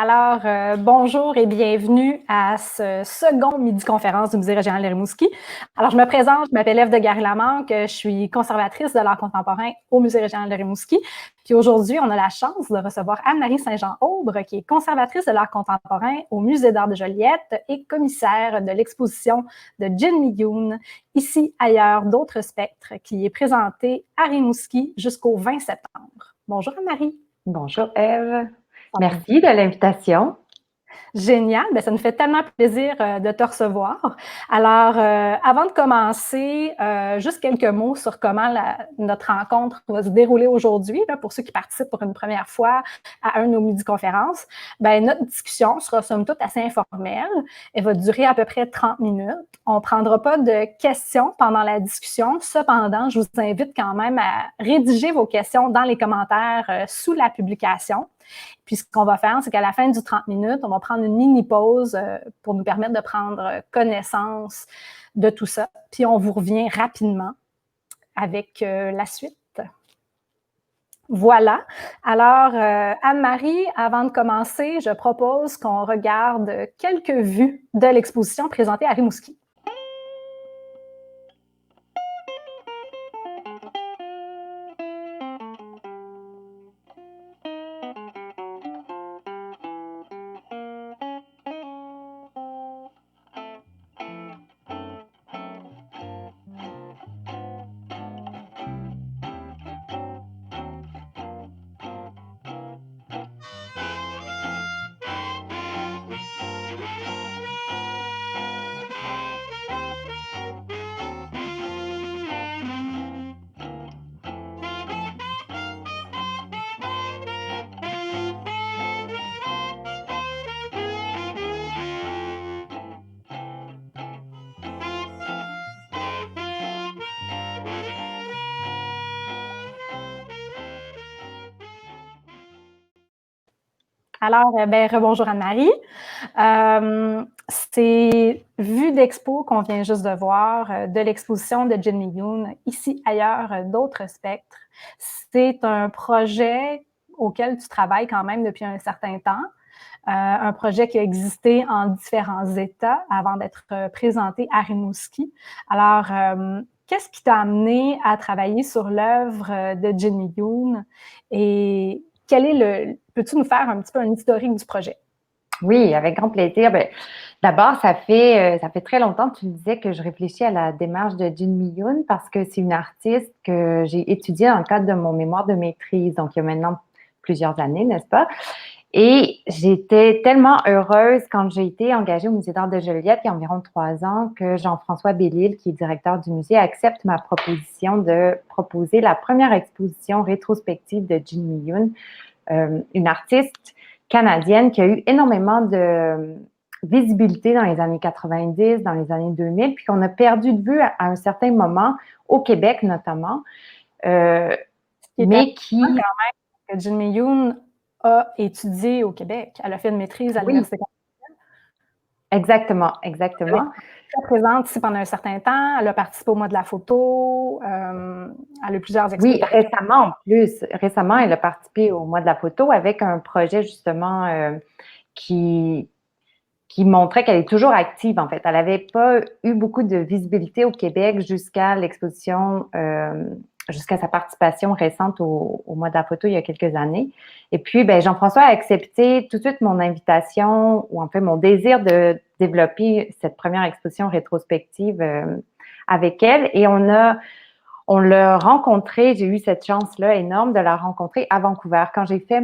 Bonjour et bienvenue à ce second midi-conférence du Musée régional de Rimouski. Alors, je me présente, je m'appelle Ève de Gary-Lamanque, je suis conservatrice de l'art contemporain au Musée régional de Rimouski. Puis aujourd'hui, on a la chance de recevoir Anne-Marie Saint-Jean-Aubre, qui est conservatrice de l'art contemporain au Musée d'art de Joliette et commissaire de l'exposition de Jin Mi-yoon, Ici, ailleurs, d'autres spectres, qui est présentée à Rimouski jusqu'au 20 septembre. Bonjour Anne-Marie. Bonjour Ève. Merci de l'invitation. Génial, bien, ça nous fait tellement plaisir de te recevoir. Alors, avant de commencer, juste quelques mots sur comment notre rencontre va se dérouler aujourd'hui, pour ceux qui participent pour une première fois à un de nos midi-conférences. Ben, notre discussion sera somme toute assez informelle. Elle va durer à peu près 30 minutes. On ne prendra pas de questions pendant la discussion. Cependant, je vous invite quand même à rédiger vos questions dans les commentaires sous la publication. Puis, ce qu'on va faire, c'est qu'à la fin du 30 minutes, on va prendre une mini-pause pour nous permettre de prendre connaissance de tout ça. Puis, on vous revient rapidement avec la suite. Voilà. Alors, Anne-Marie, avant de commencer, je propose qu'on regarde quelques vues de l'exposition présentée à Rimouski. Alors, rebonjour Anne-Marie. C'est vue d'expo qu'on vient juste de voir de l'exposition de Jin Mi-yoon, Ici, ailleurs, d'autres spectres. C'est un projet auquel tu travailles quand même depuis un certain temps. Un projet qui a existé en différents états avant d'être présenté à Rimouski. Alors, qu'est-ce qui t'a amené à travailler sur l'œuvre de Jin Mi-yoon et peux-tu nous faire un petit peu un historique du projet? Oui, avec grand plaisir. Bien, d'abord, ça fait très longtemps que tu me disais que je réfléchis à la démarche de Jin Mi-yoon parce que c'est une artiste que j'ai étudiée dans le cadre de mon mémoire de maîtrise, donc il y a maintenant plusieurs années, n'est-ce pas? Et j'étais tellement heureuse quand j'ai été engagée au Musée d'art de Joliette il y a environ 3 ans que Jean-François Bellil, qui est directeur du musée, accepte ma proposition de proposer la première exposition rétrospective de Jin Mi-yoon, une artiste canadienne qui a eu énormément de visibilité dans les années 90, dans les années 2000, puis qu'on a perdu de vue à un certain moment, au Québec notamment, mais qui… Quand même, que Jin Mi-yoon a étudié au Québec. Elle a fait une maîtrise à l'Université canadienne. Exactement, exactement. Elle est présente ici pendant un certain temps. Elle a participé au mois de la photo. Elle a eu plusieurs expos. Oui, récemment en plus. Récemment, elle a participé au mois de la photo avec un projet justement qui montrait qu'elle est toujours active, en fait. Elle n'avait pas eu beaucoup de visibilité au Québec jusqu'à l'exposition, jusqu'à sa participation récente au mois de la photo il y a quelques années. Et puis, ben, Jean-François a accepté tout de suite mon invitation, ou en fait mon désir de développer cette première exposition rétrospective avec elle. Et on l'a rencontrée, j'ai eu cette chance-là énorme de la rencontrer à Vancouver. Quand j'ai fait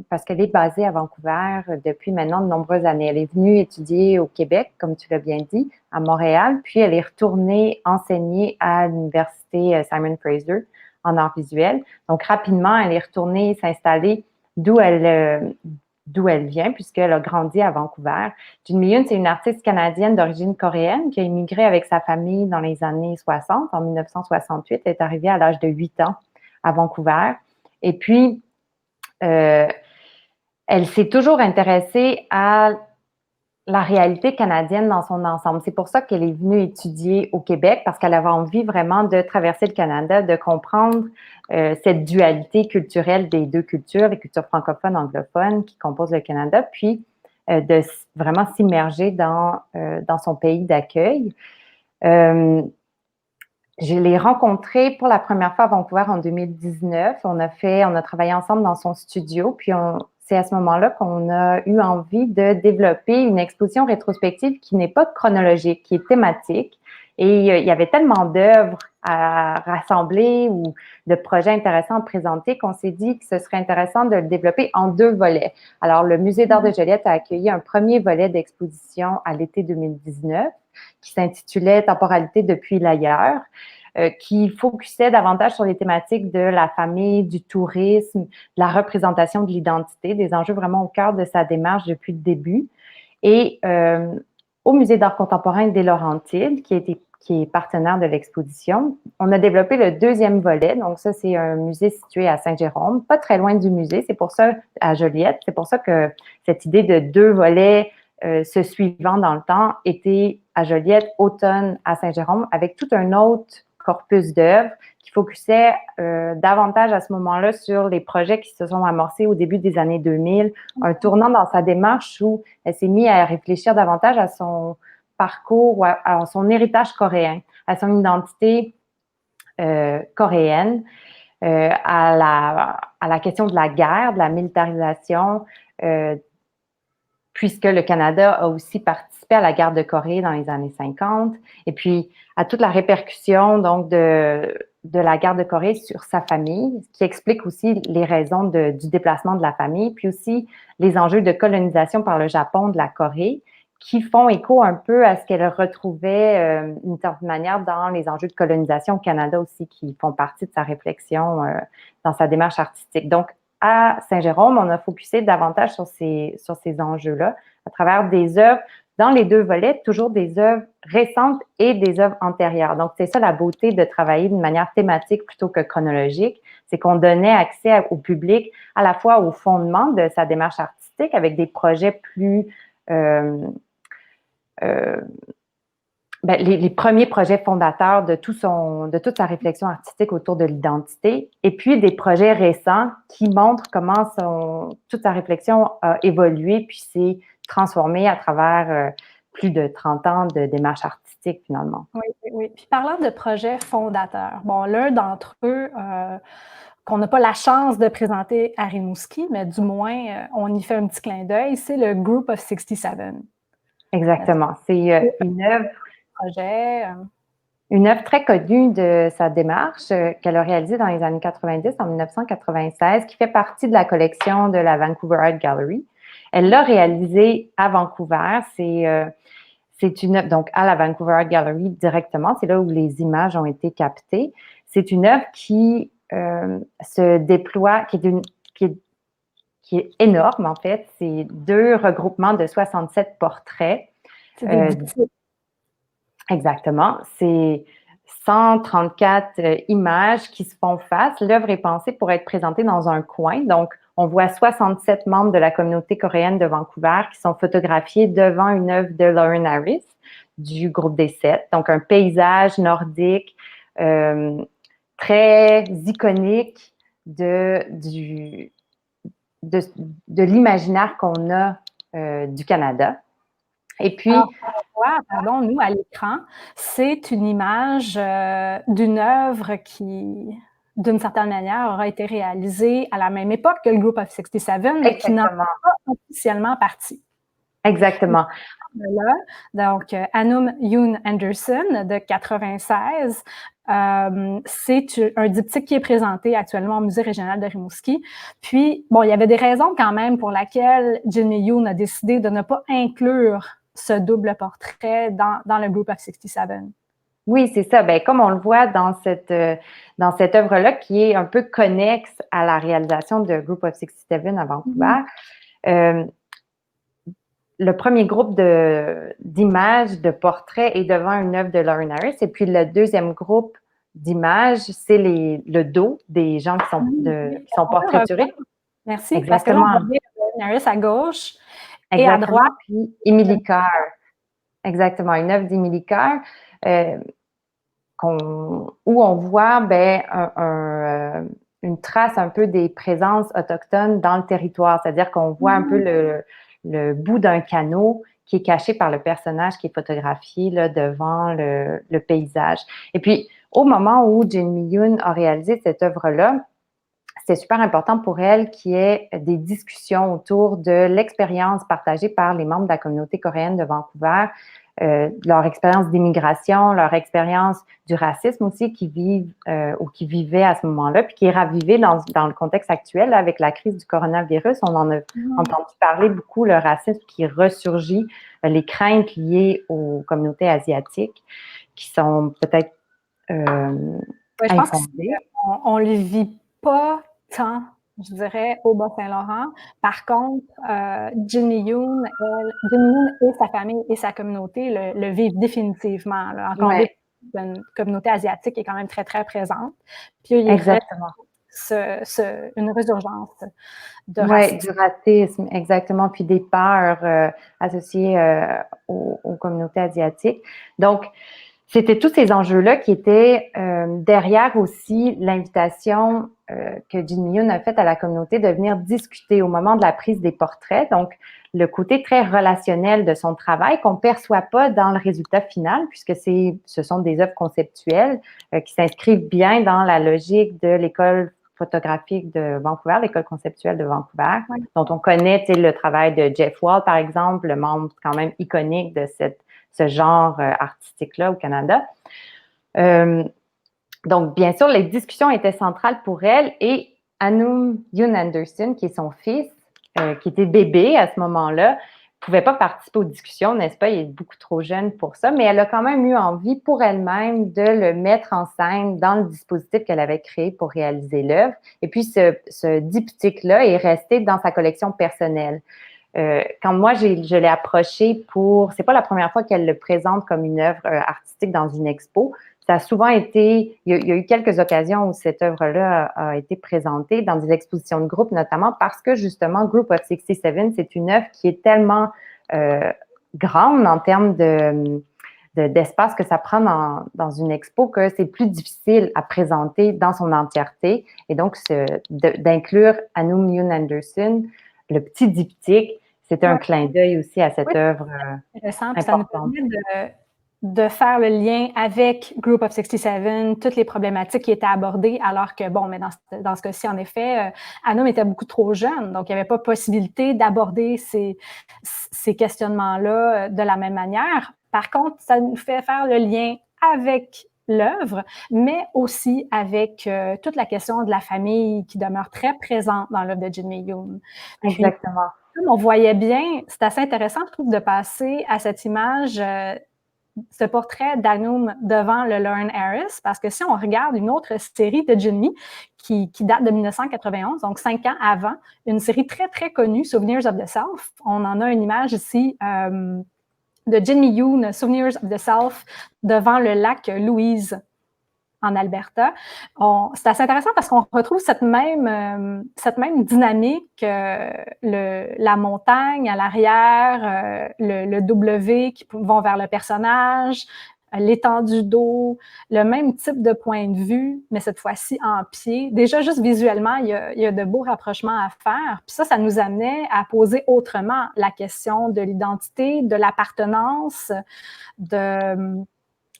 parce qu'elle est basée à Vancouver depuis maintenant de nombreuses années. Elle est venue étudier au Québec, comme tu l'as bien dit, à Montréal, puis elle est retournée enseigner à l'université Simon Fraser en art visuel. Donc, rapidement, elle est retournée s'installer d'où elle vient, puisqu'elle a grandi à Vancouver. Jin Mi-yoon, c'est une artiste canadienne d'origine coréenne qui a immigré avec sa famille dans les années 60, en 1968. Elle est arrivée à l'âge de 8 ans à Vancouver. Et puis, elle s'est toujours intéressée à la réalité canadienne dans son ensemble. C'est pour ça qu'elle est venue étudier au Québec, parce qu'elle avait envie vraiment de traverser le Canada, de comprendre cette dualité culturelle des deux cultures, les cultures francophones, anglophones qui composent le Canada, puis de vraiment s'immerger dans son pays d'accueil. Je l'ai rencontré pour la première fois à Vancouver en 2019. On a travaillé ensemble dans son studio, puis c'est à ce moment-là qu'on a eu envie de développer une exposition rétrospective qui n'est pas chronologique, qui est thématique. Et il y avait tellement d'œuvres à rassembler ou de projets intéressants à présenter qu'on s'est dit que ce serait intéressant de le développer en 2 volets. Alors, le Musée d'art de Joliette a accueilli un premier volet d'exposition à l'été 2019 qui s'intitulait Temporalité depuis l'ailleurs, qui focusait davantage sur les thématiques de la famille, du tourisme, de la représentation de l'identité, des enjeux vraiment au cœur de sa démarche depuis le début. Et au Musée d'art contemporain des Laurentides, qui est partenaire de l'exposition, on a développé le 2e volet. Donc ça, c'est un musée situé à Saint-Jérôme, pas très loin du musée. C'est pour ça, à Joliette, c'est pour ça que cette idée de 2 volets se suivant dans le temps était à Joliette, automne à Saint-Jérôme, avec tout un autre corpus d'œuvres qui focusait davantage à ce moment-là sur les projets qui se sont amorcés au début des années 2000, un tournant dans sa démarche où elle s'est mise à réfléchir davantage à son parcours, à son héritage coréen, à son identité coréenne, à la question de la guerre, de la militarisation, puisque le Canada a aussi participé à la guerre de Corée dans les années 50, et puis à toute la répercussion donc de la guerre de Corée sur sa famille, ce qui explique aussi les raisons du déplacement de la famille, puis aussi les enjeux de colonisation par le Japon de la Corée, qui font écho un peu à ce qu'elle retrouvait d'une certaine manière dans les enjeux de colonisation au Canada aussi, qui font partie de sa réflexion dans sa démarche artistique. Donc, à Saint-Jérôme, on a focusé davantage sur ces enjeux-là à travers des œuvres dans les 2 volets, toujours des œuvres récentes et des œuvres antérieures. Donc, c'est ça la beauté de travailler d'une manière thématique plutôt que chronologique, c'est qu'on donnait accès au public à la fois au fondement de sa démarche artistique avec des projets plus les premiers projets fondateurs de toute sa réflexion artistique autour de l'identité, et puis des projets récents qui montrent comment toute sa réflexion a évolué puis s'est transformée à travers plus de 30 ans de démarche artistique, finalement. Oui, oui, oui. Puis parlant de projets fondateurs, bon, l'un d'entre eux qu'on n'a pas la chance de présenter à Rimouski, mais du moins, on y fait un petit clin d'œil, c'est le Group of 67. Exactement. C'est Projet. Une œuvre très connue de sa démarche qu'elle a réalisée dans les années 90, en 1996, qui fait partie de la collection de la Vancouver Art Gallery. Elle l'a réalisée à Vancouver. C'est une œuvre, donc à la Vancouver Art Gallery directement, c'est là où les images ont été captées. C'est une œuvre qui se déploie, qui est énorme en fait. C'est 2 regroupements de 67 portraits. C'est des diptyques. Exactement. C'est 134 images qui se font face. L'œuvre est pensée pour être présentée dans un coin. Donc, on voit 67 membres de la communauté coréenne de Vancouver qui sont photographiés devant une œuvre de Lauren Harris du groupe des 7. Donc, un paysage nordique très iconique de l'imaginaire qu'on a du Canada. Et puis, pardon, nous, à l'écran, c'est une image d'une œuvre qui, d'une certaine manière, aura été réalisée à la même époque que le Group of 67, mais qui n'en fait pas officiellement partie. Exactement. Donc, Anum Yoon Anderson de 96, c'est un diptyque qui est présenté actuellement au Musée régional de Rimouski. Puis, bon, il y avait des raisons quand même pour lesquelles Jimmy Yoon a décidé de ne pas inclure ce double portrait dans le Group of 67. Oui, c'est ça. Ben, comme on le voit dans cette œuvre-là, qui est un peu connexe à la réalisation de Group of 67 à Vancouver, le premier groupe d'images, de portraits est devant une œuvre de Lauren Harris, et puis le deuxième groupe d'images, c'est le dos des gens qui sont portraiturés. Merci. Exactement. Parce que là, on voit Lauren Harris à gauche, Et à Exactement. droite, Puis Émilie Carr. Exactement. Une œuvre d'Émilie Carr où on voit une trace un peu des présences autochtones dans le territoire. C'est-à-dire qu'on voit un peu le bout d'un canot qui est caché par le personnage qui est photographié là, devant le paysage. Et puis, au moment où Jin Mi-yoon a réalisé cette œuvre-là, c'est super important pour elle qu'il y ait des discussions autour de l'expérience partagée par les membres de la communauté coréenne de Vancouver, leur expérience d'immigration, leur expérience du racisme aussi qui vivent ou qui vivaient à ce moment-là, puis qui est ravivé dans le contexte actuel là, avec la crise du coronavirus. On en a entendu parler beaucoup, le racisme qui ressurgit, les craintes liées aux communautés asiatiques qui sont peut-être je pense infondées. qu'on ne le vit pas tant, je dirais, au Bas-Saint-Laurent. Par contre, Jin Mi-yoon et sa famille et sa communauté le vivent définitivement. Là. En Corée, une communauté asiatique qui est quand même très, très présente. Puis il y a une résurgence de racisme. Oui, du racisme, exactement, puis des peurs associées aux communautés asiatiques. Donc, c'était tous ces enjeux-là qui étaient derrière aussi l'invitation que Jin Mi-yoon a faite à la communauté de venir discuter au moment de la prise des portraits. Donc, le côté très relationnel de son travail qu'on ne perçoit pas dans le résultat final, puisque ce sont des œuvres conceptuelles qui s'inscrivent bien dans la logique de l'école photographique de Vancouver, l'école conceptuelle de Vancouver, dont on connaît le travail de Jeff Wall, par exemple, le membre quand même iconique de ce genre artistique-là au Canada. Donc, bien sûr, les discussions étaient centrales pour elle et Anum Yoon Anderson, qui est son fils, qui était bébé à ce moment-là, ne pouvait pas participer aux discussions, n'est-ce pas? Il est beaucoup trop jeune pour ça, mais elle a quand même eu envie pour elle-même de le mettre en scène dans le dispositif qu'elle avait créé pour réaliser l'œuvre. Et puis, ce diptyque-là est resté dans sa collection personnelle. Quand moi, je l'ai approché c'est pas la première fois qu'elle le présente comme une œuvre artistique dans une expo. Ça a souvent été, il y a eu quelques occasions où cette œuvre-là a été présentée dans des expositions de groupe, notamment parce que justement, Group of 67, c'est une œuvre qui est tellement grande en termes d'espace que ça prend dans une expo que c'est plus difficile à présenter dans son entièreté. Et donc, d'inclure Anum Yoon Anderson, le petit diptyque, c'était un clin d'œil aussi à cette œuvre importante. Ça nous permet de faire le lien avec Group of 67, toutes les problématiques qui étaient abordées, alors que, bon, mais dans ce cas-ci, en effet, Anum était beaucoup trop jeune, donc il n'y avait pas possibilité d'aborder ces questionnements-là de la même manière. Par contre, ça nous fait faire le lien avec l'œuvre, mais aussi avec toute la question de la famille qui demeure très présente dans l'œuvre de Jin Mi-yoon. Exactement. Comme on voyait bien, c'est assez intéressant, je trouve, de passer à cette image, ce portrait d'Anum devant le Lorne Harris, parce que si on regarde une autre série de Jin Mi qui date de 1991, donc 5 ans avant, une série très, très connue, Souvenirs of the South, on en a une image ici de Jin Mi-yoon, Souvenirs of the South, devant le lac Louise, en Alberta. C'est assez intéressant parce qu'on retrouve cette même dynamique, la montagne à l'arrière, le W qui vont vers le personnage, l'étendue d'eau, le même type de point de vue, mais cette fois-ci en pied. Déjà, juste visuellement, il y a de beaux rapprochements à faire. Puis ça nous amenait à poser autrement la question de l'identité, de l'appartenance,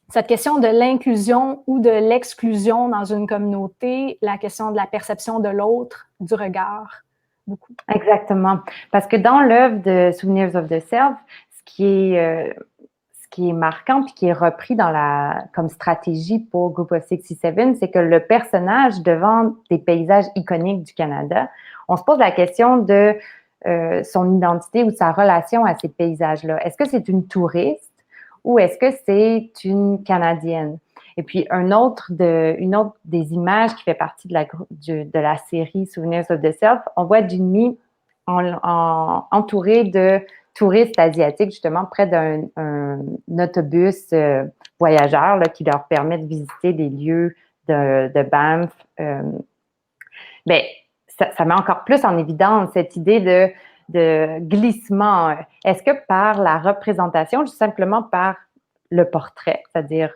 cette question de l'inclusion ou de l'exclusion dans une communauté, la question de la perception de l'autre, du regard, beaucoup. Exactement. Parce que dans l'œuvre de Souvenirs of the Self, ce qui est marquant puis qui est repris comme stratégie pour Group of 67, c'est que le personnage devant des paysages iconiques du Canada, on se pose la question de son identité ou de sa relation à ces paysages-là. Est-ce que c'est une touriste ou est-ce que c'est une Canadienne? Et puis, une autre des images qui fait partie de la série Souvenirs of the Self, on voit Jin Mi entourée de touristes asiatiques, justement, près d'un autobus voyageur là, qui leur permet de visiter des lieux de Banff. Ça met encore plus en évidence cette idée de glissement? Est-ce que par la représentation, ou simplement par le portrait, c'est-à-dire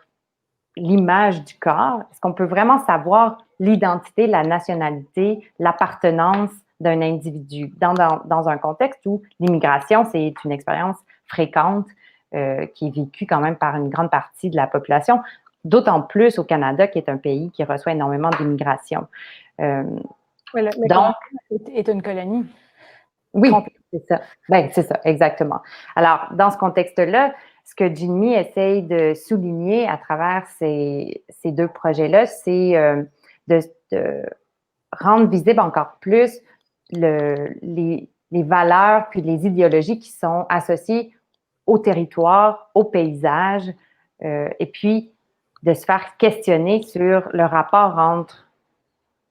l'image du corps, est-ce qu'on peut vraiment savoir l'identité, la nationalité, l'appartenance d'un individu dans un contexte où l'immigration, c'est une expérience fréquente qui est vécue quand même par une grande partie de la population, d'autant plus au Canada, qui est un pays qui reçoit énormément d'immigration. Oui, le Canada est une colonie. Oui, c'est ça. Ben, c'est ça, exactement. Alors, dans ce contexte-là, ce que Jinmi essaye de souligner à travers ces deux projets-là, c'est de rendre visible encore plus les valeurs puis les idéologies qui sont associées au territoire, au paysage, et puis de se faire questionner sur le rapport entre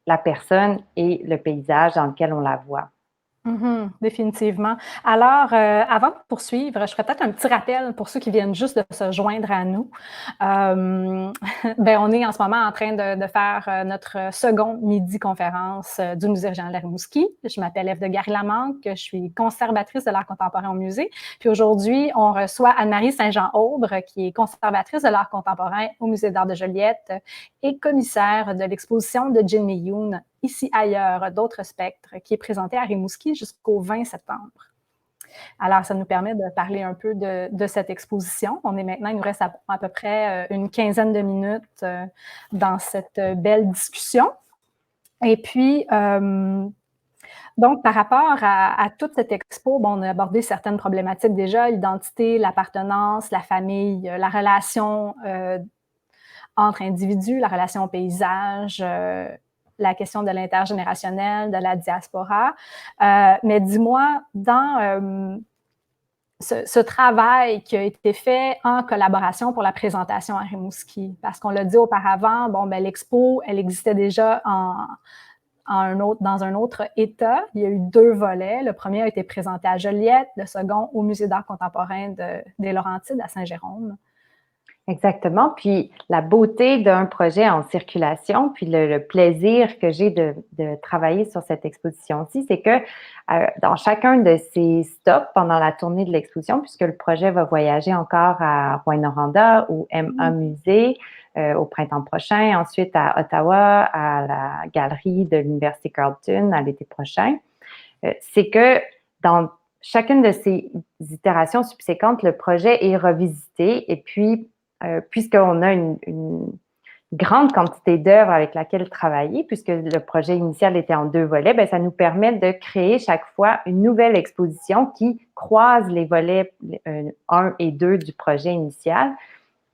la personne et le paysage dans lequel on la voit. Définitivement. Alors, avant de poursuivre, je ferais peut-être un petit rappel pour ceux qui viennent juste de se joindre à nous. On est en ce moment en train de faire notre seconde midi-conférence du Musée régional de Rimouski. Je m'appelle Ève de Gary-Lamanque, je suis conservatrice de l'art contemporain au musée. Puis aujourd'hui, on reçoit Anne-Marie Saint-Jean-Aubre, qui est conservatrice de l'art contemporain au Musée d'art de Joliette et commissaire de l'exposition de Jinmi Yoon, Ici ailleurs, d'autres spectres, qui est présenté à Rimouski jusqu'au 20 septembre. Alors, ça nous permet de parler un peu de cette exposition. Il nous reste à peu près une quinzaine de minutes dans cette belle discussion. Et puis, donc, par rapport à toute cette expo, on a abordé certaines problématiques déjà, l'identité, l'appartenance, la famille, la relation entre individus, la relation au paysage, la question de l'intergénérationnel, de la diaspora. Mais dis-moi, dans ce travail qui a été fait en collaboration pour la présentation à Rimouski, parce qu'on l'a dit auparavant, l'expo, elle existait déjà dans un autre État. Il y a eu 2 volets. Le premier a été présenté à Joliette, le second au Musée d'art contemporain des Laurentides à Saint-Jérôme. Exactement. Puis la beauté d'un projet en circulation, puis le plaisir que j'ai de travailler sur cette exposition-ci, c'est que dans chacun de ces stops pendant la tournée de l'exposition, puisque le projet va voyager encore à Rouyn-Noranda, au MA Musée au printemps prochain, ensuite à Ottawa, à la galerie de l'Université Carleton à l'été prochain, c'est que dans chacune de ces itérations subséquentes, le projet est revisité et puis puisqu'on a une grande quantité d'œuvres avec laquelle travailler, puisque le projet initial était en 2 volets, ça nous permet de créer chaque fois une nouvelle exposition qui croise les volets 1 et 2 du projet initial,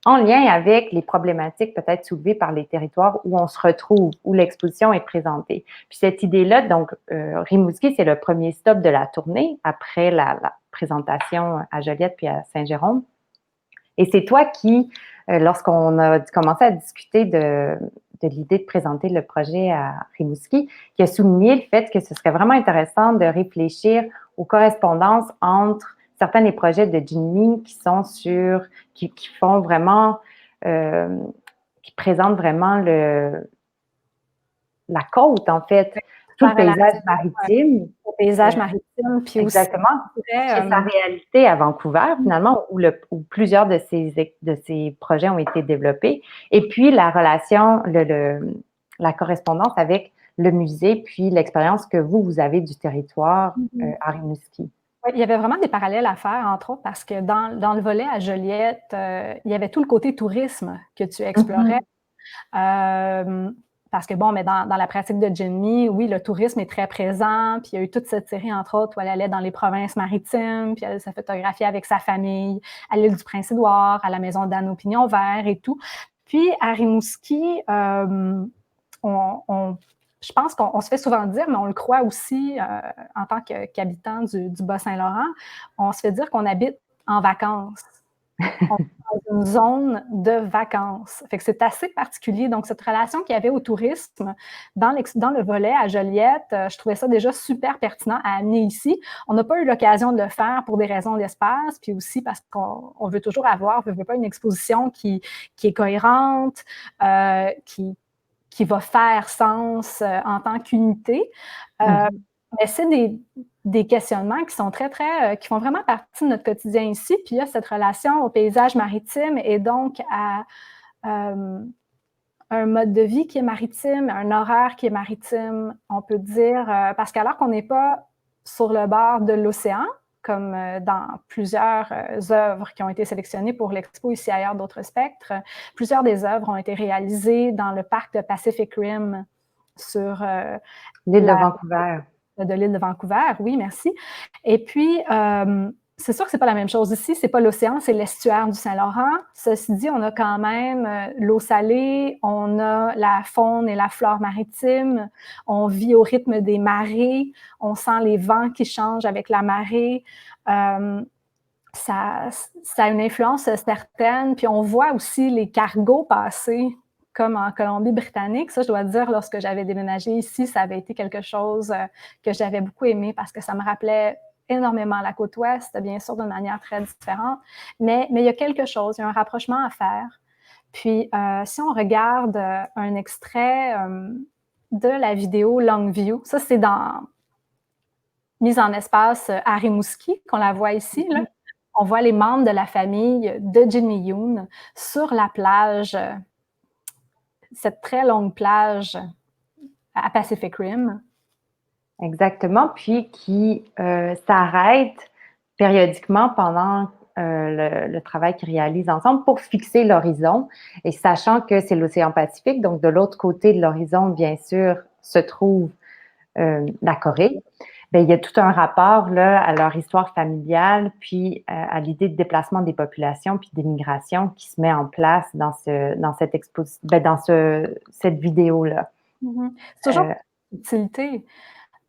en lien avec les problématiques peut-être soulevées par les territoires où on se retrouve, où l'exposition est présentée. Puis cette idée-là, donc Rimouski, c'est le premier stop de la tournée après la présentation à Joliette puis à Saint-Jérôme. Et c'est toi qui, lorsqu'on a commencé à discuter de l'idée de présenter le projet à Rimouski, qui a souligné le fait que ce serait vraiment intéressant de réfléchir aux correspondances entre certains des projets de Jinmi qui font vraiment, qui présentent vraiment la côte, en fait, tout le paysage maritime. Le paysage maritime, puis exactement. Aussi, sa réalité à Vancouver, finalement, où plusieurs de ces projets ont été développés. Et puis, la relation, la correspondance avec le musée, puis l'expérience que vous avez du territoire à Rimouski. Oui, il y avait vraiment des parallèles à faire, entre autres, parce que dans le volet à Joliette, il y avait tout le côté tourisme que tu explorais. Parce que, mais dans la pratique de Jinmi, oui, le tourisme est très présent, puis il y a eu toute cette série, entre autres, où elle allait dans les provinces maritimes, puis elle se photographiait avec sa famille, à l'île du Prince-Édouard, à la maison d'Anne au Pignon Vert et tout. Puis, à Rimouski, je pense qu'on se fait souvent dire, mais on le croit aussi en tant qu'habitant du Bas-Saint-Laurent, on se fait dire qu'on habite en vacances. On est dans une zone de vacances. Fait que c'est assez particulier. Donc, cette relation qu'il y avait au tourisme dans le volet à Joliette, je trouvais ça déjà super pertinent à amener ici. On n'a pas eu l'occasion de le faire pour des raisons d'espace, puis aussi parce qu'on veut toujours avoir, on veut pas une exposition qui est cohérente, qui va faire sens en tant qu'unité. Mais c'est des questionnements qui sont qui font vraiment partie de notre quotidien ici. Puis il y a cette relation au paysage maritime et donc à un mode de vie qui est maritime, un horaire qui est maritime, on peut dire, parce qu'alors qu'on n'est pas sur le bord de l'océan, comme dans plusieurs œuvres qui ont été sélectionnées pour l'expo ici ailleurs d'autres spectres, plusieurs des œuvres ont été réalisées dans le parc de Pacific Rim sur l'île de Vancouver. De l'île de Vancouver, oui, merci. Et puis, c'est sûr que c'est pas la même chose ici, c'est pas l'océan, c'est l'estuaire du Saint-Laurent. Ceci dit, on a quand même l'eau salée, on a la faune et la flore maritime, on vit au rythme des marées, on sent les vents qui changent avec la marée. Ça a une influence certaine, puis on voit aussi les cargos passer comme en Colombie-Britannique. Ça, je dois dire, lorsque j'avais déménagé ici, ça avait été quelque chose que j'avais beaucoup aimé parce que ça me rappelait énormément la côte ouest, bien sûr d'une manière très différente, mais il y a quelque chose, il y a un rapprochement à faire. Puis, si on regarde un extrait de la vidéo Longview, ça c'est mise en espace à Rimouski, qu'on la voit ici, là. On voit les membres de la famille de Jimmy Yoon sur la plage, cette très longue plage à Pacific Rim. Exactement, puis qui s'arrête périodiquement pendant le travail qu'ils réalisent ensemble pour fixer l'horizon. Et sachant que c'est l'océan Pacifique, donc de l'autre côté de l'horizon, bien sûr, se trouve la Corée. Bien, il y a tout un rapport là, à leur histoire familiale, puis à l'idée de déplacement des populations, puis d'immigration qui se met en place dans cette vidéo-là. C'est toujours une utilité.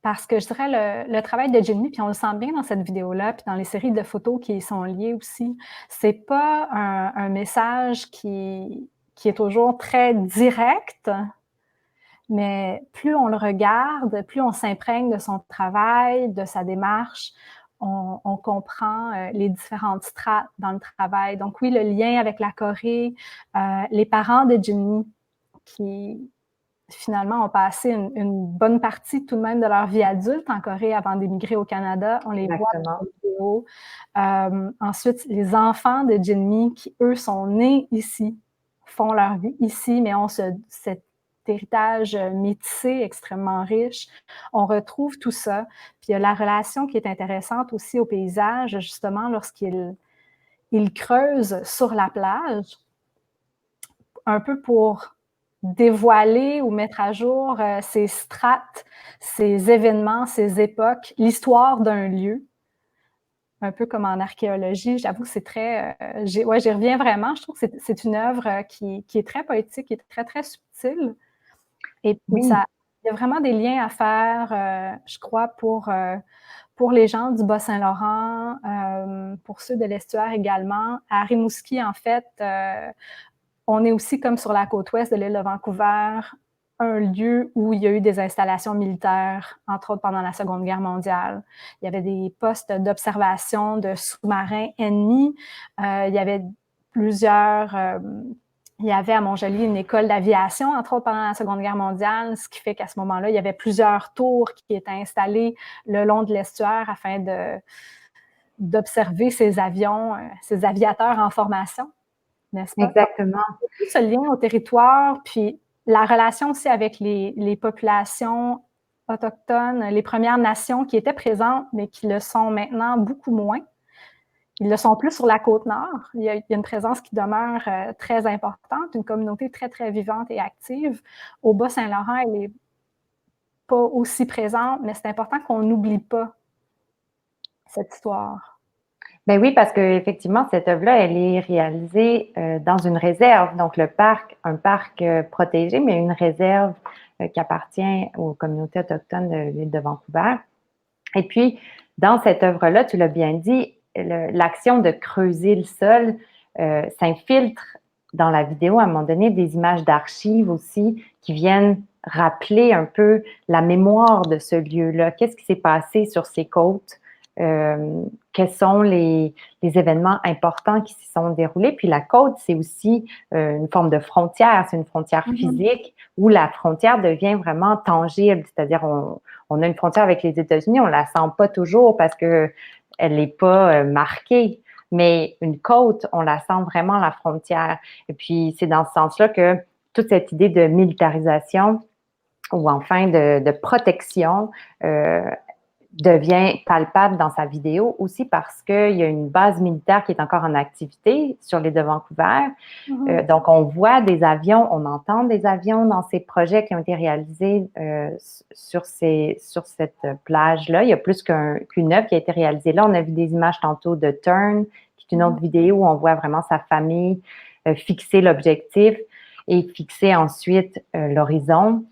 Parce que je dirais le travail de Jimmy, puis on le sent bien dans cette vidéo-là, puis dans les séries de photos qui y sont liées aussi, c'est pas un message qui est toujours très direct, mais plus on le regarde, plus on s'imprègne de son travail, de sa démarche, on comprend les différentes strates dans le travail. Donc oui, le lien avec la Corée, les parents de Jimmy qui finalement ont passé une bonne partie tout de même de leur vie adulte en Corée avant d'émigrer au Canada. On les voit dans la vidéo. Ensuite, les enfants de Jinmi qui, eux, sont nés ici, font leur vie ici, mais ont cet héritage métissé extrêmement riche. On retrouve tout ça. Puis il y a la relation qui est intéressante aussi au paysage, justement, lorsqu'ils creusent sur la plage, un peu pour dévoiler ou mettre à jour ces strates, ces événements, ces époques, l'histoire d'un lieu, un peu comme en archéologie. J'avoue que c'est très... j'y reviens vraiment. Je trouve que c'est une œuvre qui est très poétique, qui est très, très subtile. Et puis, il y a vraiment des liens à faire, je crois, pour les gens du Bas-Saint-Laurent, pour ceux de l'estuaire également. À Rimouski, en fait, on est aussi, comme sur la côte ouest de l'île de Vancouver, un lieu où il y a eu des installations militaires, entre autres pendant la Seconde Guerre mondiale. Il y avait des postes d'observation de sous-marins ennemis. Il y avait il y avait à Montjoly une école d'aviation, entre autres pendant la Seconde Guerre mondiale, ce qui fait qu'à ce moment-là, il y avait plusieurs tours qui étaient installées le long de l'estuaire afin d'observer ces avions, ces aviateurs en formation. N'est-ce pas? Exactement. Tout ce lien au territoire, puis la relation aussi avec les populations autochtones, les Premières Nations qui étaient présentes, mais qui le sont maintenant beaucoup moins. Ils le sont plus sur la Côte-Nord. Il y a une présence qui demeure très importante, une communauté très, très vivante et active. Au Bas-Saint-Laurent, elle n'est pas aussi présente, mais c'est important qu'on n'oublie pas cette histoire. Ben oui, parce qu'effectivement, cette œuvre-là, elle est réalisée dans une réserve. Donc, un parc protégé, mais une réserve qui appartient aux communautés autochtones de l'île de Vancouver. Et puis, dans cette œuvre-là, tu l'as bien dit, l'action de creuser le sol s'infiltre dans la vidéo à un moment donné des images d'archives aussi qui viennent rappeler un peu la mémoire de ce lieu-là. Qu'est-ce qui s'est passé sur ces côtes quels sont les événements importants qui s'y sont déroulés. Puis la côte, c'est aussi une forme de frontière, c'est une frontière physique où la frontière devient vraiment tangible, c'est-à-dire on a une frontière avec les États-Unis, on la sent pas toujours parce que elle n'est pas marquée, mais une côte, on la sent vraiment la frontière. Et puis c'est dans ce sens-là que toute cette idée de militarisation ou enfin de protection devient palpable dans sa vidéo aussi parce qu'il y a une base militaire qui est encore en activité sur l'île de Vancouver. Donc, on voit des avions, on entend des avions dans ces projets qui ont été réalisés sur cette plage-là. Il y a plus qu'une œuvre qui a été réalisée là. On a vu des images tantôt de Turn, qui est une autre vidéo où on voit vraiment sa famille fixer l'objectif et fixer ensuite l'horizon.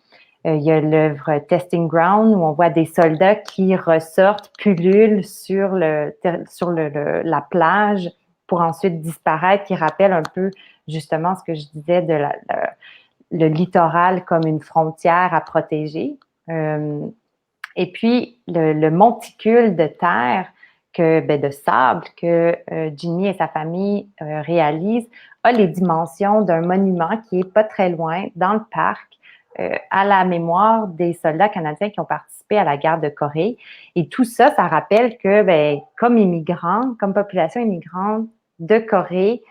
Il y a l'œuvre Testing Ground où on voit des soldats qui ressortent, pullulent sur la plage pour ensuite disparaître, qui rappelle un peu justement ce que je disais de le littoral comme une frontière à protéger. Et puis, le monticule de terre, de sable que Ginny et sa famille réalisent a les dimensions d'un monument qui est pas très loin dans le parc à la mémoire des soldats canadiens qui ont participé à la guerre de Corée. Et tout ça, ça rappelle que, comme immigrants, comme population immigrante de Corée,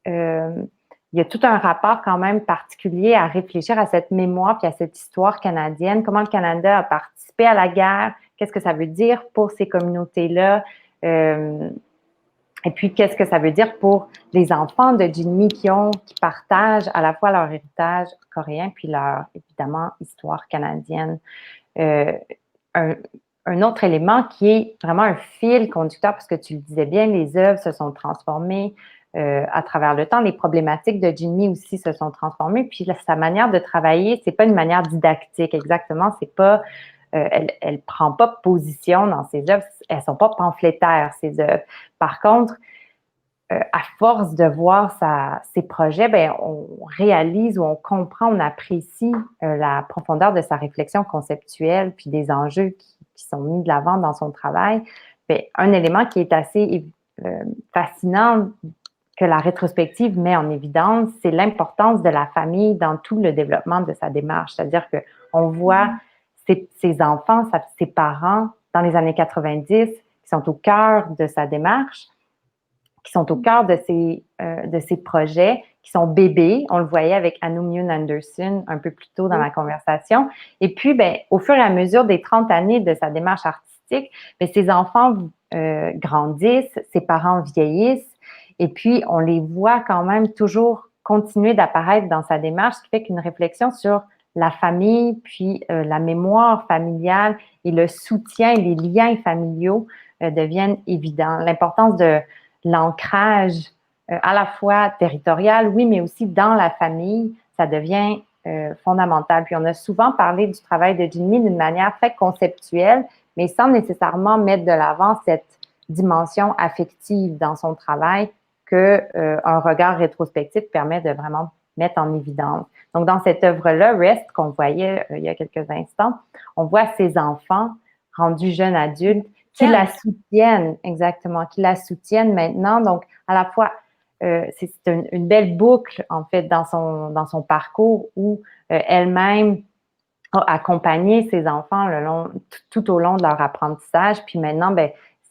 il y a tout un rapport quand même particulier à réfléchir à cette mémoire puis à cette histoire canadienne, comment le Canada a participé à la guerre, qu'est-ce que ça veut dire pour ces communautés-là, et puis qu'est-ce que ça veut dire pour les enfants de Ginny qui partagent à la fois leur héritage coréen puis leur, évidemment, histoire canadienne. Un autre élément qui est vraiment un fil conducteur, parce que tu le disais bien, les œuvres se sont transformées à travers le temps. Les problématiques de Ginny aussi se sont transformées. Puis sa manière de travailler, c'est pas une manière didactique exactement. C'est pas, elle prend pas position dans ses œuvres. Elles sont pas pamphlétaires ces œuvres. Par contre, à force de voir ses projets, on réalise ou on comprend, on apprécie la profondeur de sa réflexion conceptuelle puis des enjeux qui sont mis de l'avant dans son travail. Un élément qui est assez fascinant que la rétrospective met en évidence, c'est l'importance de la famille dans tout le développement de sa démarche. C'est-à-dire qu'on voit ses enfants, ses parents dans les années 90 qui sont au cœur de sa démarche, qui sont au cœur de ces projets, qui sont bébés. On le voyait avec Anu Myun Anderson un peu plus tôt dans la conversation. Et puis, au fur et à mesure des 30 années de sa démarche artistique, ses enfants grandissent, ses parents vieillissent, et puis on les voit quand même toujours continuer d'apparaître dans sa démarche, ce qui fait qu'une réflexion sur la famille, puis la mémoire familiale et le soutien, les liens familiaux deviennent évidents. L'importance de l'ancrage à la fois territorial, oui, mais aussi dans la famille, ça devient fondamental. Puis on a souvent parlé du travail de Ginny d'une manière très conceptuelle, mais sans nécessairement mettre de l'avant cette dimension affective dans son travail qu'un regard rétrospectif permet de vraiment mettre en évidence. Donc, dans cette œuvre-là, Rest, qu'on voyait il y a quelques instants, on voit ses enfants rendus jeunes adultes qui la soutiennent, exactement, qui la soutiennent maintenant. Donc, à la fois, c'est une belle boucle, en fait, dans son parcours où elle-même a accompagné ses enfants tout au long de leur apprentissage. Puis maintenant,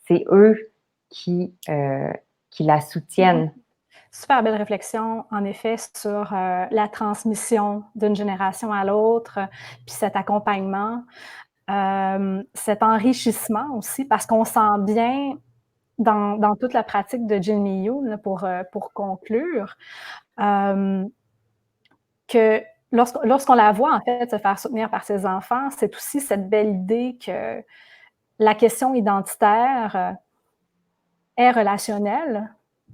c'est eux qui la soutiennent. Super belle réflexion, en effet, sur la transmission d'une génération à l'autre, puis cet accompagnement. Cet enrichissement aussi, parce qu'on sent bien dans toute la pratique de Ginny Yoon, pour conclure, que lorsqu'on la voit en fait se faire soutenir par ses enfants, c'est aussi cette belle idée que la question identitaire est relationnelle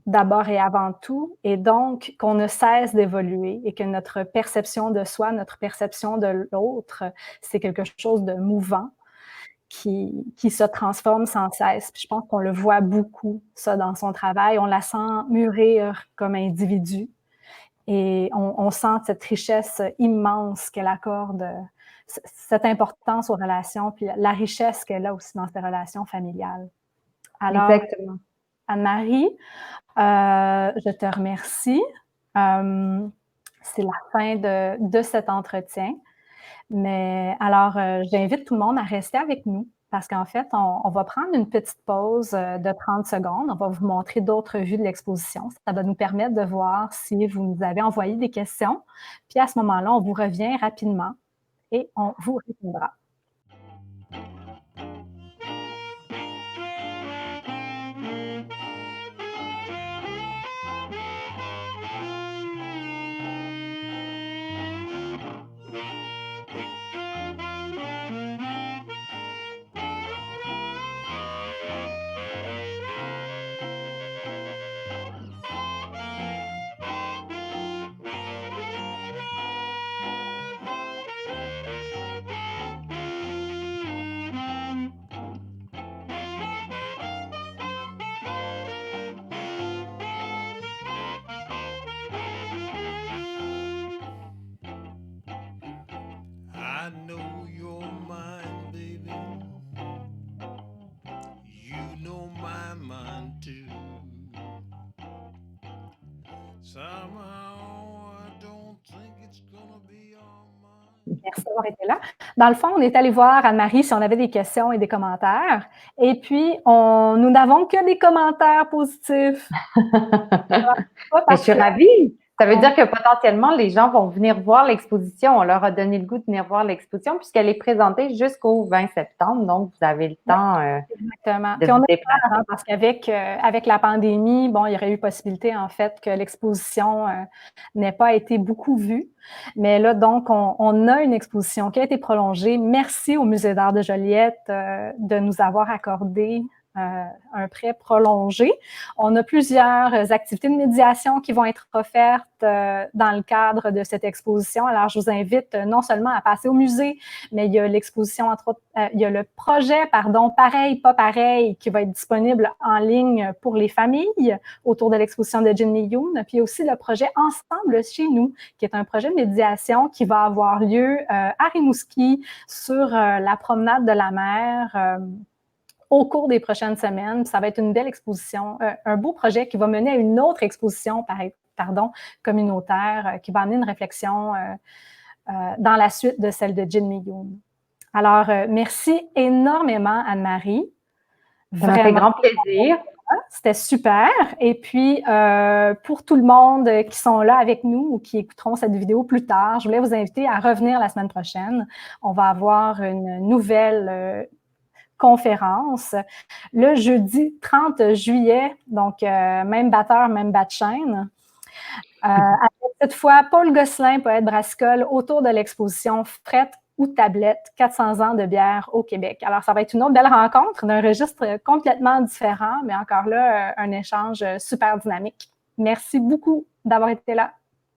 d'abord et avant tout, et donc qu'on ne cesse d'évoluer et que notre perception de soi, notre perception de l'autre, c'est quelque chose de mouvant qui se transforme sans cesse. Puis je pense qu'on le voit beaucoup, ça, dans son travail. On la sent mûrir comme individu et on sent cette richesse immense qu'elle accorde, cette importance aux relations, puis la richesse qu'elle a aussi dans ses relations familiales. Alors, Exactement. Anne-Marie, je te remercie. C'est la fin de cet entretien. Mais alors, j'invite tout le monde à rester avec nous parce qu'en fait, on va prendre une petite pause de 30 secondes. On va vous montrer d'autres vues de l'exposition. Ça va nous permettre de voir si vous nous avez envoyé des questions. Puis à ce moment-là, on vous revient rapidement et on vous répondra. I know your mind, baby. You know my mind too. Somehow I don't think it's gonna be all mine. Merci d'avoir été là. Dans le fond, on est allé voir Anne-Marie si on avait des questions et des commentaires. Et puis, nous n'avons que des commentaires positifs. Je suis ravie. Ça veut dire que potentiellement, les gens vont venir voir l'exposition. On leur a donné le goût de venir voir l'exposition puisqu'elle est présentée jusqu'au 20 septembre. Donc, vous avez le temps exactement. de Puis on vous a déplacer. peur, hein, parce qu'avec avec la pandémie, bon, il y aurait eu possibilité, en fait, que l'exposition n'ait pas été beaucoup vue. Mais là, donc, on a une exposition qui a été prolongée. Merci au Musée d'art de Joliette de nous avoir accordé un prêt prolongé. On a plusieurs activités de médiation qui vont être offertes dans le cadre de cette exposition. Alors, je vous invite non seulement à passer au musée, mais il y a l'exposition, entre autres, il y a le projet, Pareil, pas pareil, qui va être disponible en ligne pour les familles autour de l'exposition de Jin Mi-yoon. Puis il y a aussi le projet Ensemble chez nous, qui est un projet de médiation qui va avoir lieu à Rimouski sur la promenade de la mer au cours des prochaines semaines. Ça va être une belle exposition, un beau projet qui va mener à une autre exposition communautaire qui va amener une réflexion dans la suite de celle de Jin Mi-yoon. Alors, merci énormément, Anne-Marie. Ça m'a fait grand plaisir. C'était super. Et puis, pour tout le monde qui sont là avec nous ou qui écouteront cette vidéo plus tard, je voulais vous inviter à revenir la semaine prochaine. On va avoir une nouvelle conférence le jeudi 30 juillet, donc même batteur, même bat de chaîne. Avec cette fois Paul Gosselin, poète brassicole, autour de l'exposition Frette ou tablette, 400 ans de bière au Québec. Alors, ça va être une autre belle rencontre d'un registre complètement différent, mais encore là, un échange super dynamique. Merci beaucoup d'avoir été là.